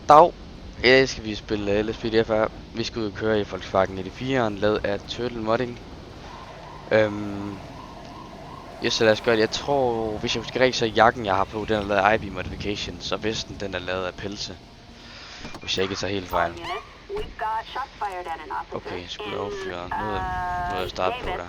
Dag. I dag skal vi spille LSPDFR. Vi skal ud og køre i Volkswagen 94'eren, lavet af Turtle Modding. Så lad os gøre det. Jeg tror, hvis jeg husker rigtigt, så jakken jeg har på, den er lavet af IB Modifications, og vesten den er lavet af pelse. Hvis jeg ikke tager helt fejl. Okay, jeg skulle affyre noget at starte på der.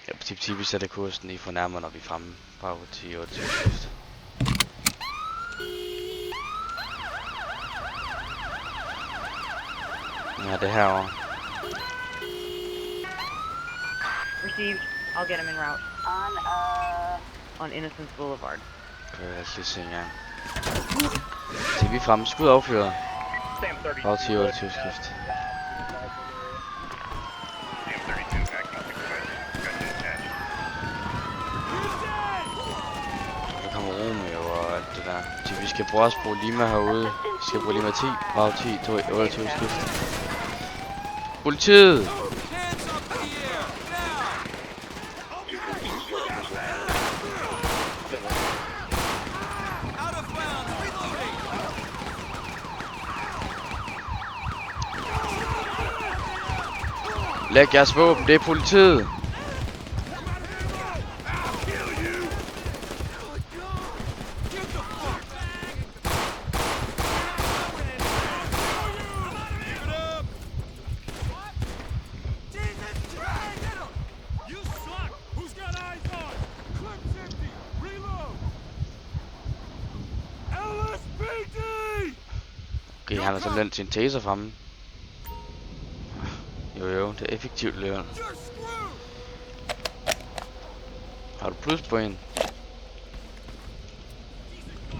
Ja, på tip vi sætter kursen i for nærmere, når vi er fremme. Bravo 10 og 20 skift. Ja, det herovre. Received. I'll get him en route. On Innocence Boulevard. Okay, lad os lige se engang. Se, vi er fremme. Skud affyret. Bravo 10 og 20 skift. Der kommer Romeo og alt det der. Så vi skal også bruge Lima herude. Vi skal bruge Lima 10. Bravo 10, 28 skift. Politiet! Læg jeres våben, det er politiet! Okay, han har simpelthen sin taser fremme. Jo, det er effektivt løn. Har du plus på en?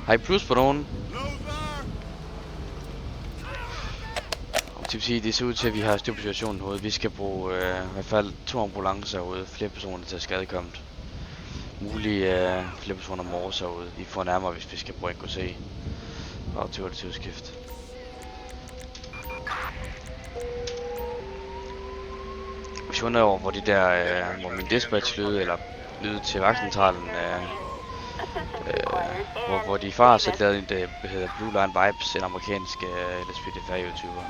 Har I plus på nogen? Det vil sige, det ser ud til, at vi har styr på situationen herude. Vi skal bruge i hvert fald 2 ambulancer herude. Flere personer til at skadekommet. Mulige flere personer morges herude. Vi får nærmere, hvis vi skal bruge en KC. Bare 22 skift. Hvis jeg undrer over, hvor de der, hvor min dispatch lyder, eller lyder til vagtcentralen, hvor de far så lavede en, der hedder Blue Line Vibes, en amerikansk LSPDFR YouTuber.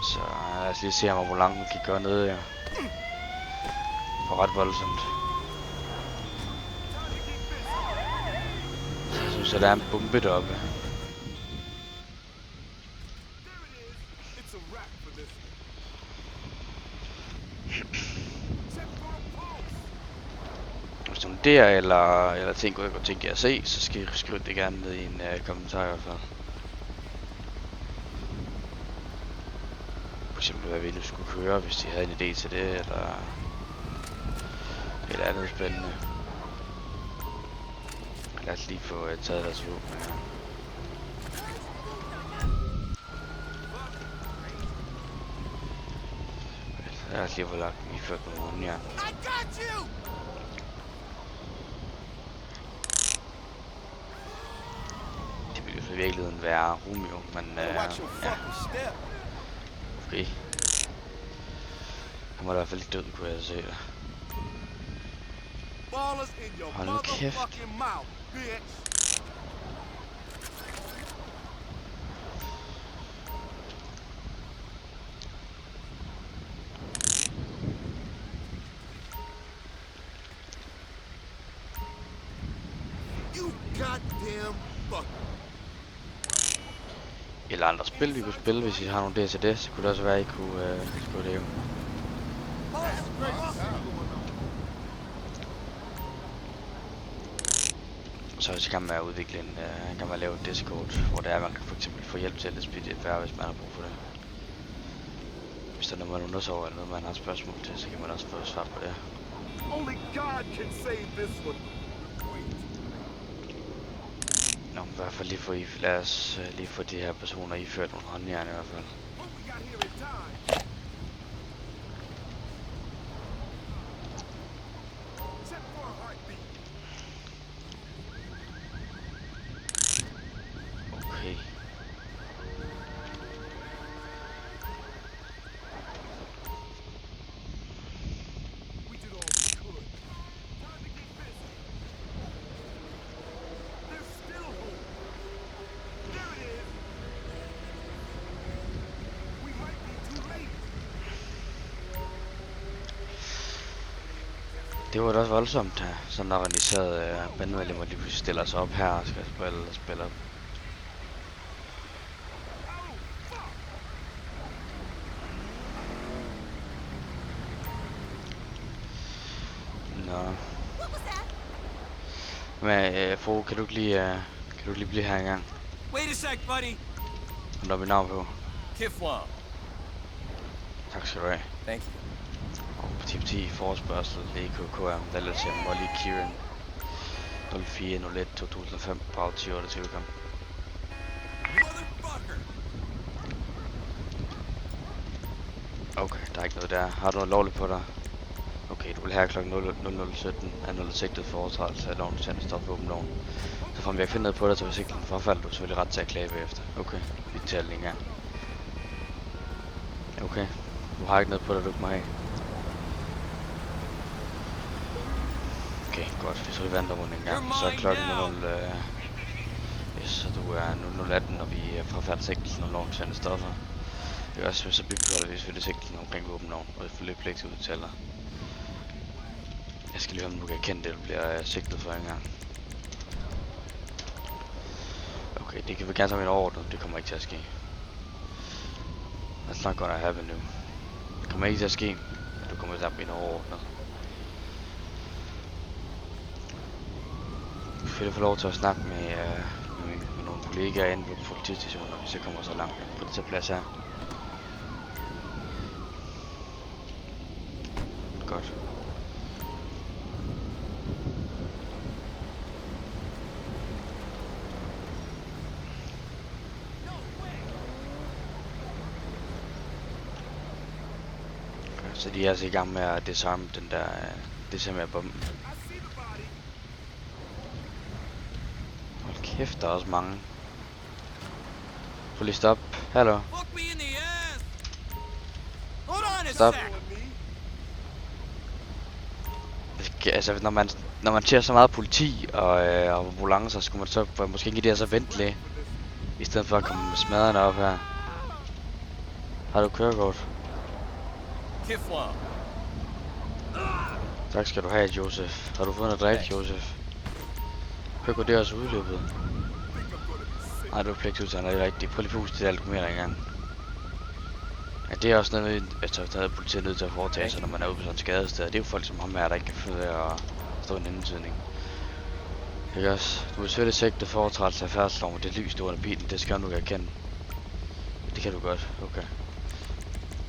Så lad os lige se, om ambulancen kan gøre noget her. For ret voldsomt. Så jeg synes, at der er en bombe deroppe. Hvis nogen der eller ting, jeg godt tænke jer at se, så skal I skrive det gerne ned i en kommentar i hvert fald. For eksempel hvad vi skulle køre, hvis de havde en idé til det, eller andet spændende. Lad os lige få taget deres våben her. Lad os lige få lagt dem i ført på morgenen, ja. Det ville jo i virkeligheden være Romeo, men ja. Okay. Han var i hvert fald død, kunne jeg se det. Hold nu kæft. Eller andre spil, vi kunne spille, hvis I har nogle DCD, så kunne det også være, at I kunne det jo. Så hvis I kan man udvikle kan man lave et Discord, hvor der er, man kan for eksempel få hjælp til LSPDFR, hvis man har brug for det. Hvis der er noget, man undersøger, eller noget, man har spørgsmål til, så kan man også få svar på det. Nå, i hvert fald lige få lad os lige få de her personer iført nogle håndjern i hvert fald. Okay. Det var da også voldsomt her, så når organiseret bandemedlemmer lige pludselig stiller sig op her og skal spille op. Nå. Men fru, kan du ikke lige blive her engang? Wait a sec, buddy. Og der er mit navn på. Kifwan. Tak skal du have. Thank you. Og på tip 10 forespørgsel EKKM valget til Molly Kieran 0401 2005 på 1028 kamp. Motherfucker. Okay, der er ikke noget der. Har du noget lovligt på dig? Okay, du vil have kl. 00:17 anholdet sigtet for overtrædelse af loven til stofvåbenloven. Så frem jeg finder noget på dig til forsikringen forfald, du er selvfølgelig ret til at klage bagefter. Okay, vi taler lige engang. Okay, du har ikke noget på dig, du ikke må have. Okay, godt. Vi så i vandrummet en gang. Så er klokken 00... så du er 00:18, når vi er forfærdet sigtelsen om loven til stoffer. Det er også, så bibeholder vi selvfølgelig sigtelsen omkring våbenloven, og selvfølgelig pligt til udtaler. Jeg skal lige høre, om du kan erkende det, du bliver sigtet for en gang. Okay, det kan vi gerne tage en overordnet, det kommer ikke til at ske. That's not gonna happen nu. Det kommer ikke til at ske, men du kommer til at blive overordnet. Du vil få lov til at snakke med nogle kollegaer inde på politistationen, når vi så kommer så langt på det til plads her. Godt. Så de er altså i gang med at desarme den der desarmere bomben. Hold kæft, der er også mange. Prøv lige stop. Hallo. Stop. Altså, når man ser så meget politi og ambulancer, så skulle man så måske ikke det så vente lidt, i stedet for at komme med smadrene op her. Har du kørekort? Tak skal du have, Josef. Har du fået noget drik, Josef? Kørekort, det er også udløbet. Nej, du er pligt til, det er rigtigt. Prøv lige at huske det dokumentere engang. Ja, det er også noget, der politiet er nødt til at foretage sig, når man er ude på sådan et skadested. Det er jo folk som ham her, der ikke kan finde at stå en indtydning. Ikke også? Du er selvfølgelig sigtet for overtrædelse af færdselsloven, det lys, du under bilen, det skal du erkende. Det kan du godt, okay.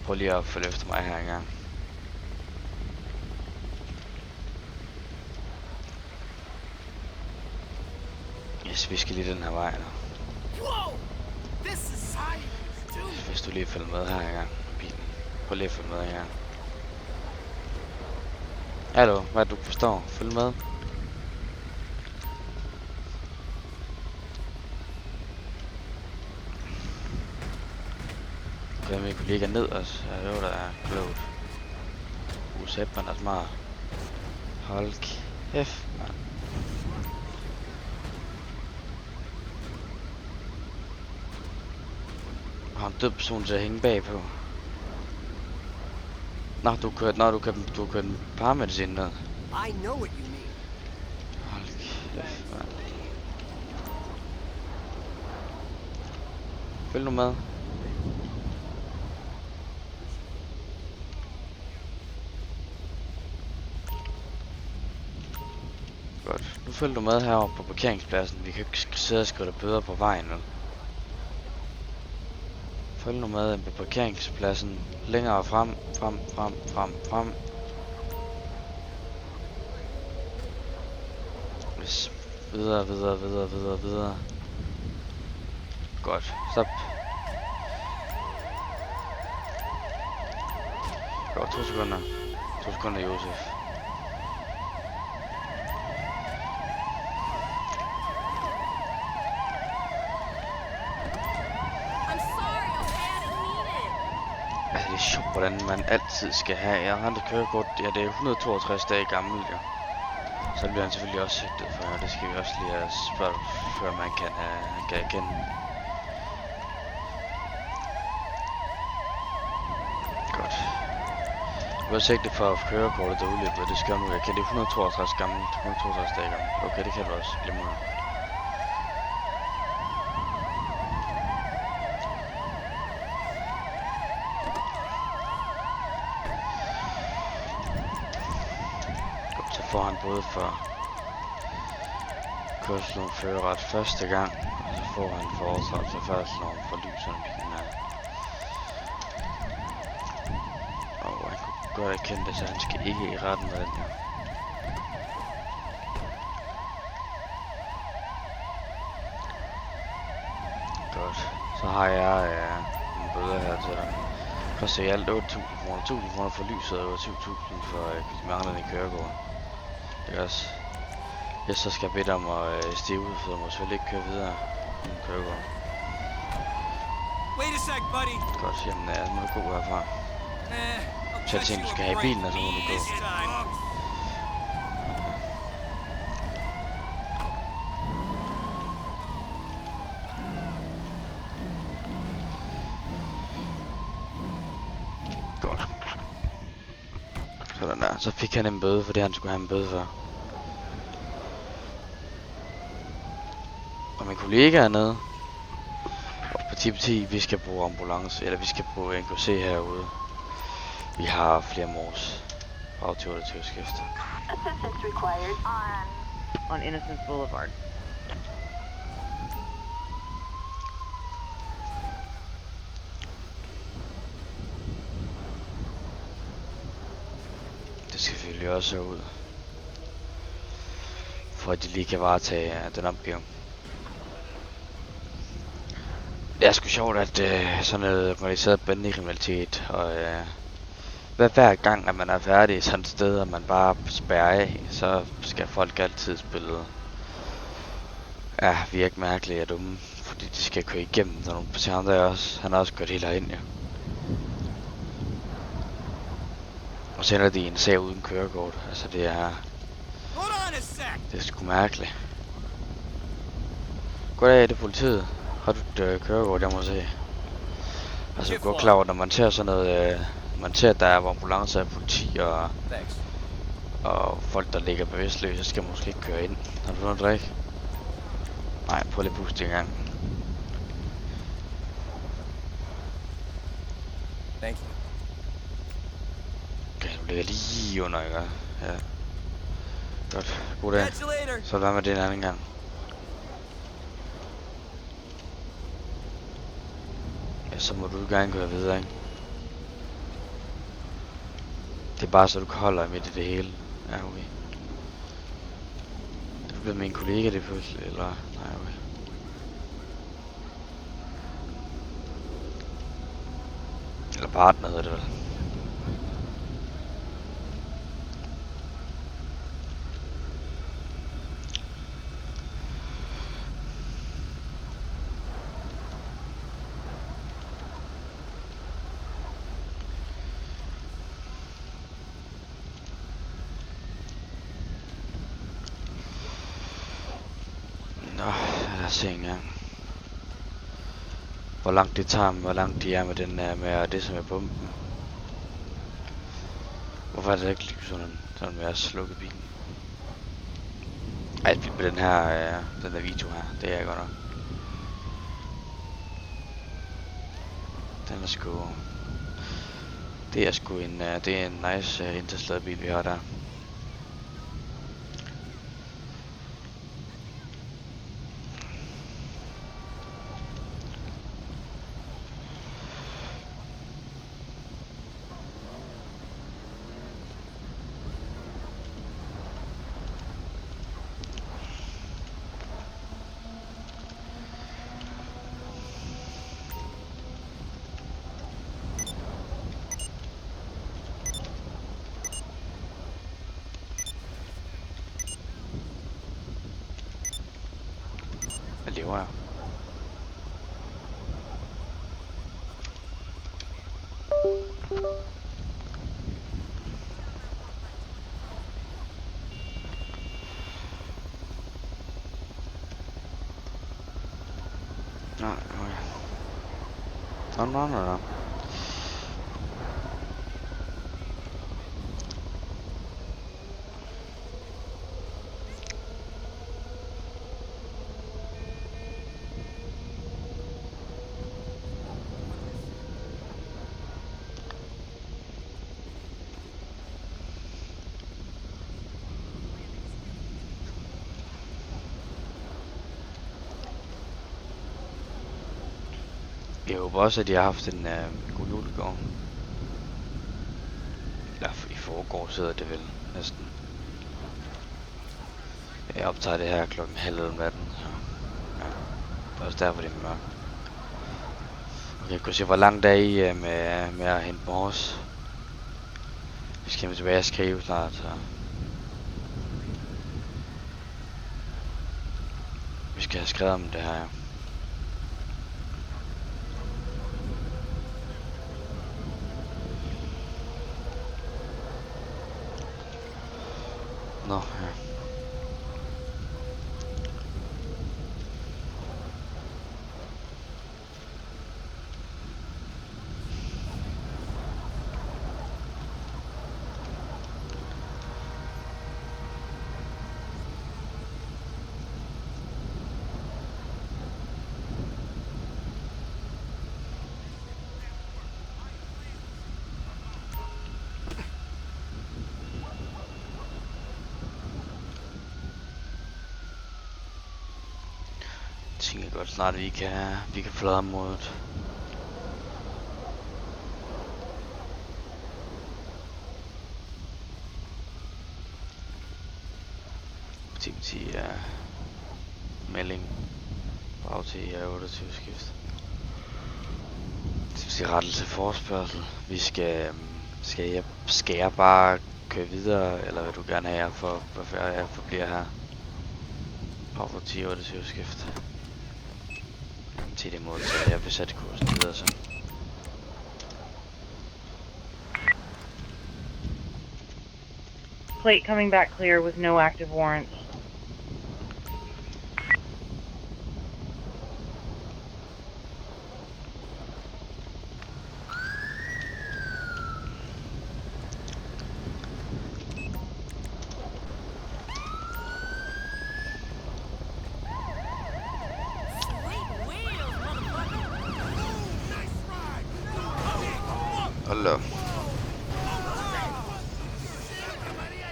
Prøv lige at følge efter mig her engang. Yes, vi skal lige den her vej nu. Hvis du lige følger med her engang, bilen. Prøv lige at følge med her engang. Hallo, hvad er det, du forstår? Følg med. Kan min kollega ned også? Ja, det var da klogt. Sæt man er smart. Hold kæft, mand. Har en død person til at hænge bagpå. Nå, du kører en paramedicin ned. I know what you mean. Hold kæft, mand. Følg nu med. Godt. Nu følger du med heroppe på parkeringspladsen. Vi kan ikke sidde og skrive bøder på vejen nu. Følg nu med på parkeringspladsen. Længere frem. Videre. Godt. Stop. Godt, 2 sekunder. 2 sekunder, Josef. Altså, det er sjovt, hvordan man altid skal have. Jeg har et kørekort, ja, det er 162 dage gammelt, jo. Så bliver han selvfølgelig også sigtet for, og det skal vi også lige have spørge, før man kan erkende. Godt. skulle have sigtet for kørekortet, der udløbet, det skal nu. Jeg kan det 162 gammelt, 162 dage gammelt. Okay, det kan du også glemme. Så får han både for kørsel og førerret første gang, og så får han for overtrædelse af færdselsloven for lyserne bilen af. Og han kunne godt erkende det, så han skal ikke i retten med den her. Godt, så har jeg en bøde her til dig. Det koster i alt 8.000 kroner. 1.000 kroner for lyset og 7.000 for manglende kørekort. Det er også. Jeg så skal jeg bede dig om at stige ud, for jeg må selvfølgelig ikke køre videre uden kørekort. Wait a sec, buddy. Godt, jamen må du gå herfra. I'll Så er det cut ting, you du a skal have i break bilen, og så må du gå. this time. Godt. Sådan der. Så fik han en bøde for det, han skulle have en bøde for. Og min kollega hernede. Og på tip 10, vi skal bruge ambulance, eller vi skal bruge NKC herude. Vi har flere mors. Fra 28 skift. Assistance required On Innocence Boulevard. Det skal selvfølgelig også ud. For at de lige kan varetage den opgave. Det er sgu sjovt, at sådan noget organiseret bandekriminalitet og hver gang at man er færdig sådan et sted, og man bare spærrer af, så skal folk altid spille virke mærkelige og dumme, fordi de skal køre igennem sådan nogle patienter også. Han har også kørt helt herind, ja. Og sender de en sag uden kørekort. Altså det er sgu mærkeligt. Goddag, det er politiet. Har du et kørekort, jeg må se? Altså, du er godt klar over, når man ser sådan noget, man ser, at der er ambulancer af politi og folk, der ligger bevidstløse, så skal man måske ikke køre ind. Har du noget at drikke? Nej, prøv lige at puste en gang. Thank you. Okay, du ligger lige under, ikke? Ja. Godt, god dag. Catch you later. Så lad mig det en anden gang. Ja, så må du gerne køre videre, ikke? Det er bare så du kan holde dig midt i det hele. Ja, okay. Du bliver min kollega det pludselig, eller? Nej, okay. Eller partner hedder det vel. Nå, lad os se engang. Hvor langt det tager, hvor langt de er med den med det som er bomben. Hvorfor er det ikke lige sådan med at slukke bilen? Ej, med den her, den der video her, det er godt nok. Den er sgu... Det er sgu en, det er en nice interslaget bil vi har der. Hvad lever jeg? Nej, okay. Nå. Jeg håber også, at de har haft en god jul i går. Eller i forgårs hedder det vel næsten. Jeg optager det her klokken 10:30 om natten, så ja. Det er også derfor, det er mørkt. Okay, jeg kan se, hvor langt er I med at hente Mors. Vi skal tilbage og skrive snart, så... Vi skal have skrevet om det her, ja. Nå, ja. Jeg tænker godt snart, vi kan flade området. Activity er melding. Bare til 28 skift. Activity rettelse forespørgsel. Vi skal jeg bare køre videre, eller vil du gerne have hvorfor jeg forbliver her? Power 10 28 skift. Til det mål, så jeg vil sætte kursen videre så. Plate coming back clear with no active warrants. Hold op.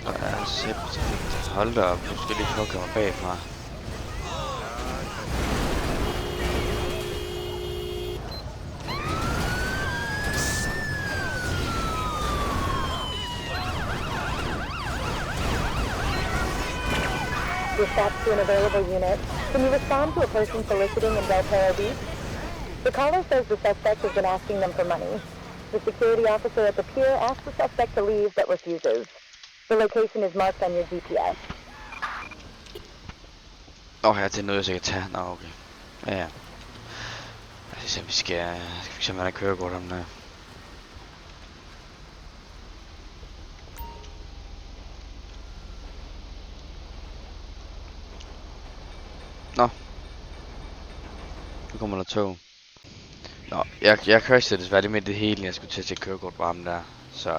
Der er simpelthen... Hold da op, du skal lige plukke mig bagfra. Dispatch to an available unit. Can you respond to a person soliciting in Del Perro Beach? The caller says the suspect has been asking them for money. The security officer at the pier asks the suspect to leave but refuses. The location is marked on your GPS. Her til noget, jeg kan tage. Nå, okay. Ja. Altså, vi skal fx have kørekort om der. Nå. Nu kommer der tog. Nå, jeg crashede desværre med det hele, jeg skulle til at tage kørekort på ham der. Så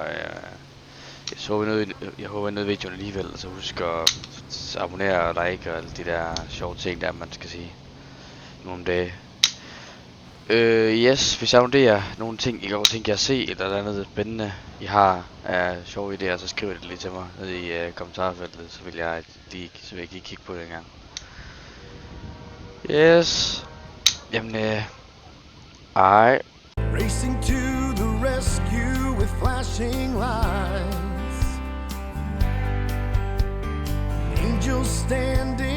jeg håber noget videoen alligevel, så husk at abonnere og like og alle de der sjove ting der, man skal sige nogle om dage. Yes, hvis jeg abonnerer nogle ting, I godt tænker jer at se, eller andet spændende, I har af sjove idéer, så skriv det lige til mig nede i kommentarfeltet, så vil jeg lige kigge på det engang. Yes. Jamen, ej. Racing to the rescue with flashing lights. Angels standing